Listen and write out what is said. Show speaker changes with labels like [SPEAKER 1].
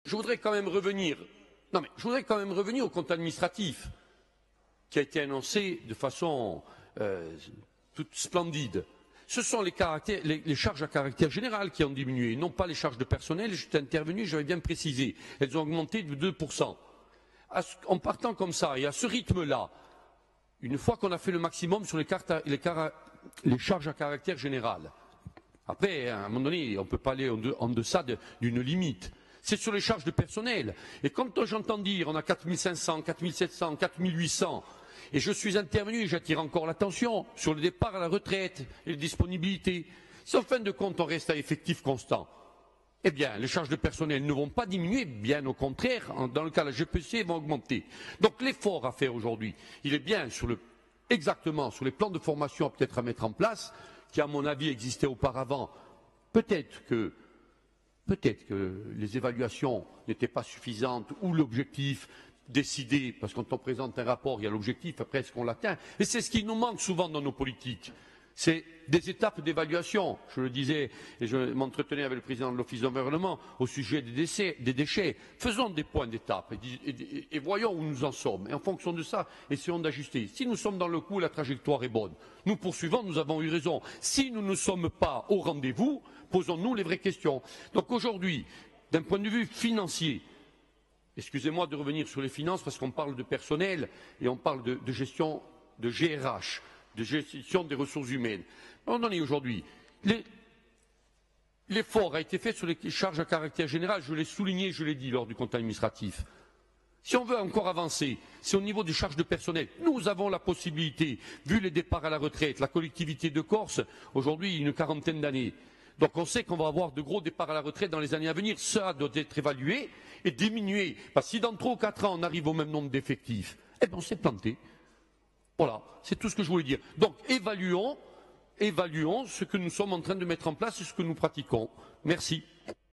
[SPEAKER 1] je voudrais quand même revenir. Non, mais je voudrais quand même revenir au compte administratif qui a été annoncé de façon toute splendide. Ce sont les charges à caractère général qui ont diminué, non pas les charges de personnel. J'étais intervenu, j'avais bien précisé. Elles ont augmenté de 2%. En partant comme ça et à ce rythme-là, une fois qu'on a fait le maximum sur les charges à caractère général, après, à un moment donné, on ne peut pas aller en deçà d'une limite. C'est sur les charges de personnel. Et quand j'entends dire on a 4500, 4700, 4800, et je suis intervenu et j'attire encore l'attention sur le départ à la retraite et les disponibilités, si en fin de compte on reste à effectif constant, eh bien les charges de personnel ne vont pas diminuer, bien au contraire, dans le cas de la GPC, elles vont augmenter. Donc l'effort à faire aujourd'hui, il est bien exactement sur les plans de formation peut-être à mettre en place, qui à mon avis existaient auparavant. Peut-être que les évaluations n'étaient pas suffisantes ou l'objectif décidé, parce que quand on présente un rapport, il y a l'objectif, après est-ce qu'on l'atteint. Et c'est ce qui nous manque souvent dans nos politiques. C'est des étapes d'évaluation. Je le disais, et je m'entretenais avec le président de l'Office d'environnement au sujet des déchets. Faisons des points d'étape et voyons où nous en sommes. Et en fonction de ça, essayons d'ajuster. Si nous sommes dans le coup, la trajectoire est bonne. Nous poursuivons, nous avons eu raison. Si nous ne sommes pas au rendez-vous, posons-nous les vraies questions. Donc aujourd'hui, d'un point de vue financier, excusez-moi de revenir sur les finances parce qu'on parle de personnel et on parle de gestion de GRH, de gestion des ressources humaines. On en est aujourd'hui. L'effort a été fait sur les charges à caractère général, je l'ai souligné, je l'ai dit lors du compte administratif. Si on veut encore avancer, c'est au niveau des charges de personnel. Nous avons la possibilité, vu les départs à la retraite, la collectivité de Corse, aujourd'hui une quarantaine d'années. Donc on sait qu'on va avoir de gros départs à la retraite dans les années à venir. Ça doit être évalué et diminué. Parce que si dans 3 ou 4 ans on arrive au même nombre d'effectifs, eh bien on s'est planté. Voilà, c'est tout ce que je voulais dire. Donc évaluons ce que nous sommes en train de mettre en place et ce que nous pratiquons. Merci.